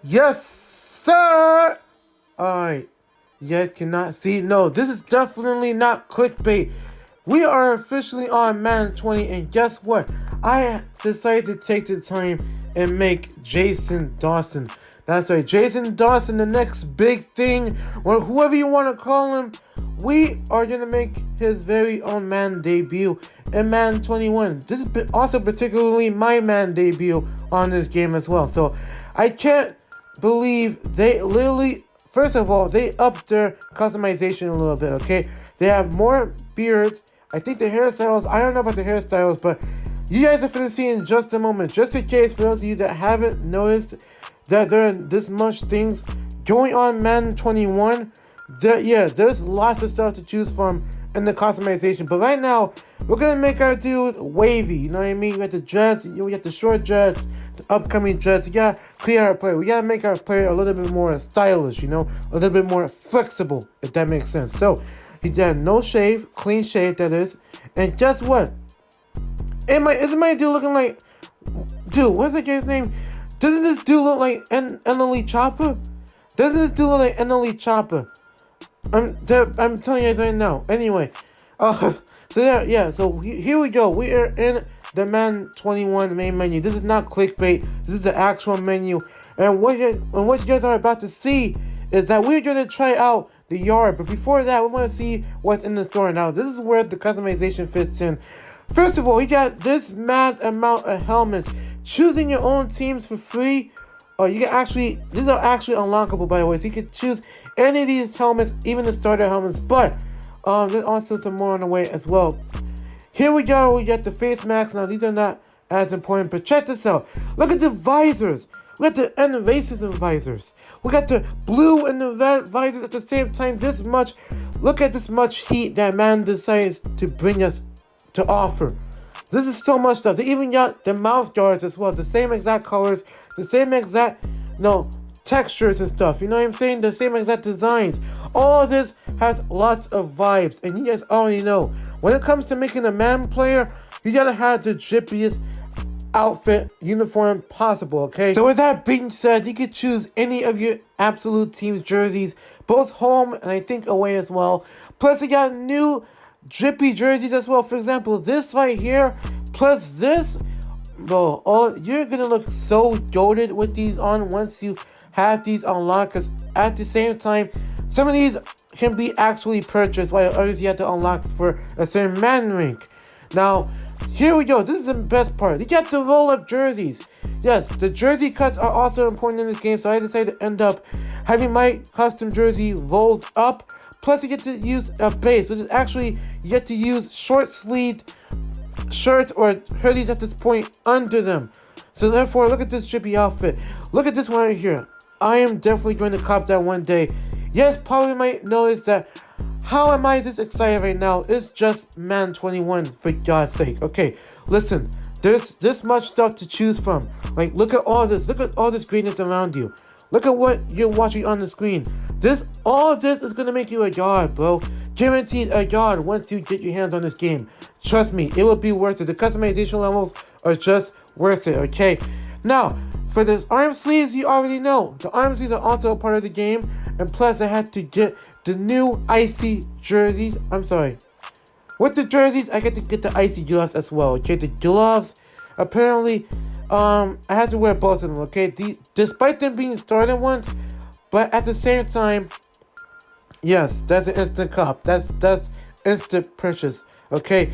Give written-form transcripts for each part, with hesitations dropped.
Yes, sir! Alright. You guys cannot see. No, this is definitely not clickbait. We are officially on Madden 20, and guess what? I decided to take the time and make Jason Dawson. That's right, Jason Dawson, the next big thing, or whoever you want to call him. We are going to make his very own Madden debut in Madden 21. This is also particularly my Madden debut on this game as well. So I can't believe they literally, first of all, they upped their customization a little bit, okay? They have more beards. I think the hairstyles, I don't know about the hairstyles, but you guys are finna see in just a moment. Just in case, for those of you that haven't noticed that there are this much things going on Madden 21, yeah, there's lots of stuff to choose from in the customization. But right now, we're gonna make our dude wavy. You know what I mean? We got the dreads, we got the short dreads, the upcoming dreads. We gotta create our player. We gotta make our player a little bit more stylish, you know, a little bit more flexible, if that makes sense. So he got no shave, clean shave that is. And guess what? Isn't my dude looking like, dude, what's that guy's name? Doesn't this dude look like Emily Chopper? Doesn't this dude look like Emily Chopper? I'm telling you guys right now. Anyway, so here we go. We are in the Madden 21 main menu. This is not clickbait. This is the actual menu. And what you guys are about to see is that we're gonna try out the yard. But before that, we want to see what's in the store. Now, this is where the customization fits in. First of all, you got this mad amount of helmets. Choosing your own teams for free. You can actually, these are actually unlockable, by the way, so you can choose any of these helmets, even the starter helmets, but there's also some more on the way as well. Here we go, we got the face masks. Now these are not as important, but check this out. Look at the visors. We got the invasive visors. We got the blue and the red visors at the same time. Look at this much heat that man decides to bring us to offer. This is so much stuff. They even got the mouth guards as well. The same exact colors, the same exact, textures and stuff. You know what I'm saying? The same exact designs. All of this has lots of vibes. And you guys already know, when it comes to making a man player, you gotta have the drippiest outfit uniform possible, okay? So with that being said, you can choose any of your absolute team's jerseys, both home and I think away as well. Plus, you got new drippy jerseys as well. For example, this right here plus this, bro, you're gonna look so goated with these on once you have these unlocked, because at the same time, some of these can be actually purchased while others you have to unlock for a certain Madden rank. Now here we go. This is the best part. You got the roll-up jerseys. Yes, the jersey cuts are also important in this game, so I decided to end up having my custom jersey rolled up. Plus, you get to use a base, which is actually, you get to use short-sleeved shirts or hoodies at this point under them. So therefore, look at this drippy outfit. Look at this one right here. I am definitely going to cop that one day. Yes, probably might notice that. How am I this excited right now? It's just Madden 21, for God's sake. Okay, listen. There's this much stuff to choose from. Like, look at all this. Look at all this greatness around you. Look at what you're watching on the screen. All this is gonna make you a god, bro. Guaranteed a god once you get your hands on this game. Trust me, it will be worth it. The customization levels are just worth it, okay? Now, for the arm sleeves, you already know. The arm sleeves are also a part of the game. And plus, I had to get the new icy jerseys. I'm sorry. With the jerseys, I get to get the icy gloves as well, okay? The gloves, apparently, I had to wear both of them, okay? Despite them being starting ones, but at the same time, yes, that's an instant cop. That's instant purchase, okay?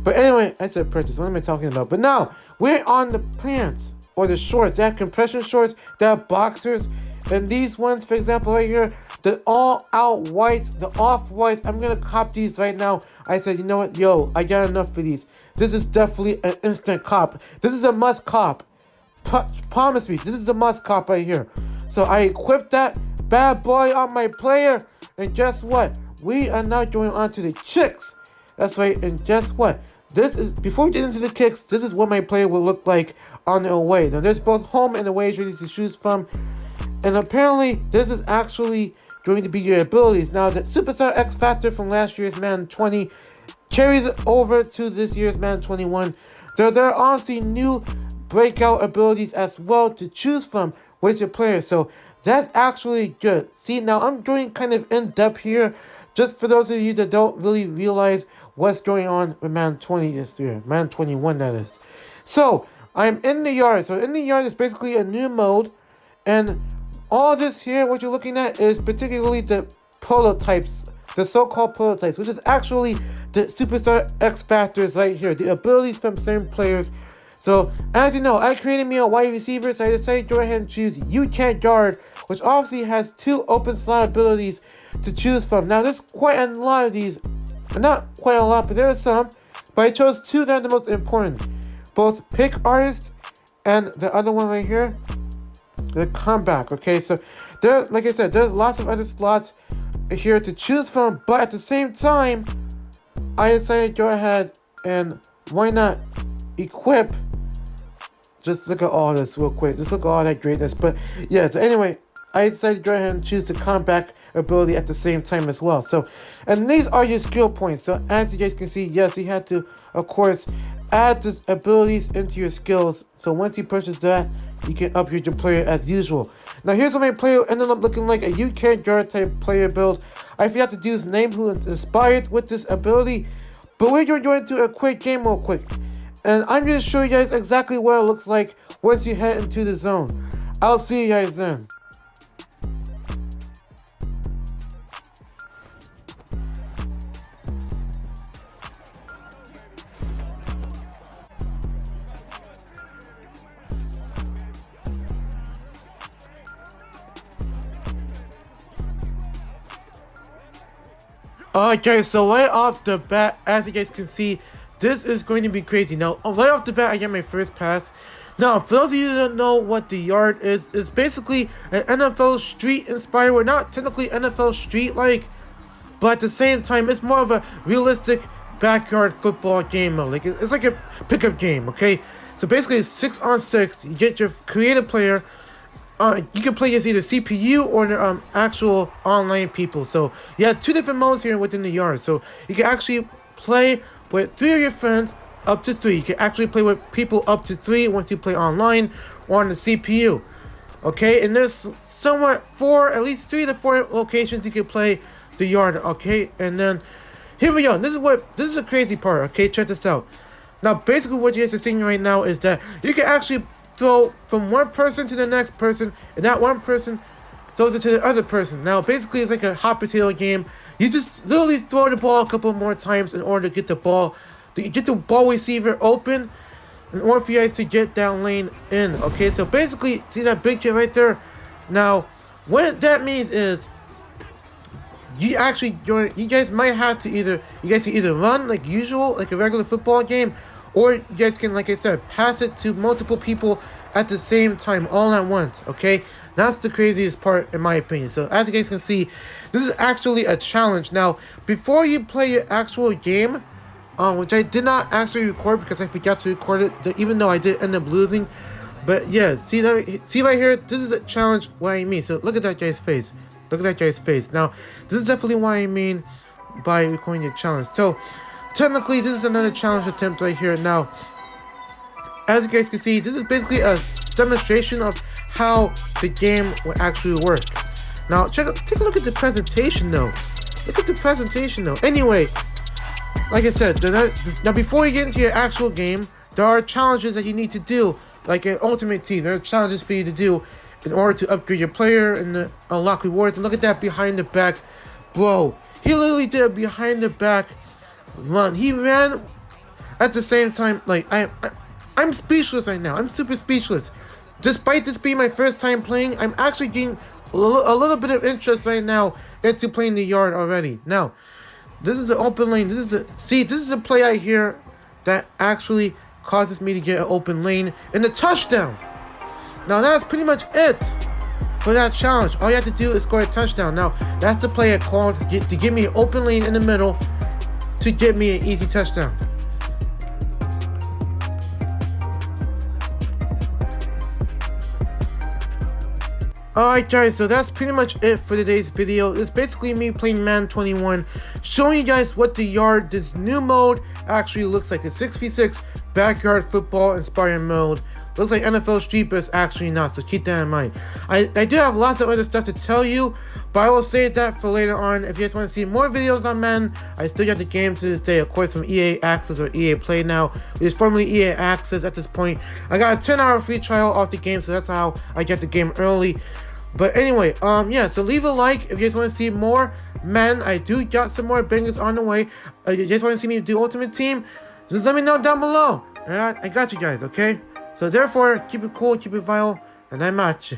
But anyway, I said purchase. What am I talking about? But now, we're on the pants or the shorts. They have compression shorts, they have boxers, and these ones, for example, right here, the all-out whites, the off-whites, I'm gonna cop these right now. I said, you know what, yo, I got enough for these. This is definitely an instant cop. This is a must cop. Promise me, this is the must cop right here. So I equipped that bad boy on my player, and guess what? We are now going on to the kicks. That's right, and guess what? This is, before we get into the kicks, this is what my player will look like on the away. Now there's both home and away jerseys to choose from. And apparently, this is actually going to be your abilities. Now, the Superstar X Factor from last year's Madden 20 carries over to this year's Madden 21. There are honestly new breakout abilities as well to choose from, with your players. So that's actually good. See, now I'm going kind of in depth here, just for those of you that don't really realize what's going on with Madden 20 this year, Madden 21 that is. So I'm in the yard. So in the yard is basically a new mode, and all this here, what you're looking at, is particularly the prototypes, the so-called prototypes, which is actually the Superstar X Factors right here, the abilities from certain players. So, as you know, I created me a wide receiver, so I decided to go ahead and choose You Can't Guard, which obviously has 2 open slot abilities to choose from. Now, there's quite a lot of these, not quite a lot, but there are some, but I chose 2 that are the most important. Both Pick Artist and the other one right here, the Comeback, okay? So, there, like I said, there's lots of other slots here to choose from, but at the same time, I decided to go ahead and why not equip. Just look at all this real quick. Just look at all that greatness. But yeah, so anyway, I decided to go ahead and choose the comeback ability at the same time as well. So, and these are your skill points. So as you guys can see, yes, you had to, of course, add these abilities into your skills. So once you purchase that, you can upgrade your player as usual. Now here's what my player ended up looking like, a You Can't Guard type player build. I forgot to do his name, who is inspired with this ability. But we're going to a quick game real quick. And I'm going to show you guys exactly what it looks like once you head into the zone. I'll see you guys then. Alright guys, so right off the bat, as you guys can see, this is going to be crazy. Now, right off the bat, I get my first pass. Now, for those of you that don't know what the yard is, it's basically an NFL Street inspired. We're not technically NFL Street like, but at the same time, it's more of a realistic backyard football game mode. Like, it's like a pickup game, okay? So basically, it's 6-on-6. You get your creative player. You can play against either CPU or the actual online people. So you have 2 different modes here within the yard. So you can actually play with 3 of your friends up to 3. You can actually play with people up to 3 once you play online or on the CPU. Okay, and there's somewhat at least 3 to 4 locations you can play the yard. Okay, and then here we go. This is a crazy part. Okay, check this out. Now, basically, what you guys are seeing right now is that you can actually throw from one person to the next person, and that one person throws it to the other person. Now, basically, it's like a hot potato game. You just literally throw the ball a couple more times in order to get the ball receiver open, in order for you guys to get that lane in. Okay, so basically, see that big kid right there? Now, what that means is you guys might have to either run like usual, like a regular football game, or you guys can, like I said, pass it to multiple people at the same time, all at once, okay? That's the craziest part, in my opinion. So, as you guys can see, this is actually a challenge. Now, before you play your actual game, which I did not actually record because I forgot to record it, even though I did end up losing. But, yeah, see right here? This is a challenge, what I mean. So, look at that guy's face. Look at that guy's face. Now, this is definitely what I mean by recording your challenge. So, technically, this is another challenge attempt right here. Now, as you guys can see, this is basically a demonstration of how the game will actually work. Now, take a look at the presentation, though. Look at the presentation, though. Anyway, like I said, now before you get into your actual game, there are challenges that you need to do, like an Ultimate Team. There are challenges for you to do in order to upgrade your player and unlock rewards. And look at that behind the back, bro. He literally did a behind the back run. He ran at the same time. Like I'm speechless right now. I'm super speechless. Despite this being my first time playing, I'm actually getting a little bit of interest right now into playing the yard already. Now, this is the open lane. This is the play I hear that actually causes me to get an open lane and a touchdown. Now that's pretty much it for that challenge. All you have to do is score a touchdown. Now that's the play I called to get me an open lane in the middle to get me an easy touchdown. Alright guys, so that's pretty much it for today's video. It's basically me playing Madden 21, showing you guys what the yard, this new mode, actually looks like. A 6v6 backyard football inspired mode looks like NFL Street, but it's actually not, so keep that in mind. I do have lots of other stuff to tell you, but I will save that for later on. If you guys want to see more videos on Madden, I still got the game to this day, of course, from EA Access or EA Play now, which is formerly EA Access at this point. I got a 10-hour free trial off the game, so that's how I get the game early. But anyway, yeah, so leave a like if you guys want to see more Madden. I do got some more bangers on the way. You guys want to see me do Ultimate Team? Just let me know down below. Alright, I got you guys, okay? So therefore, keep it cool, keep it vital, and I'm out.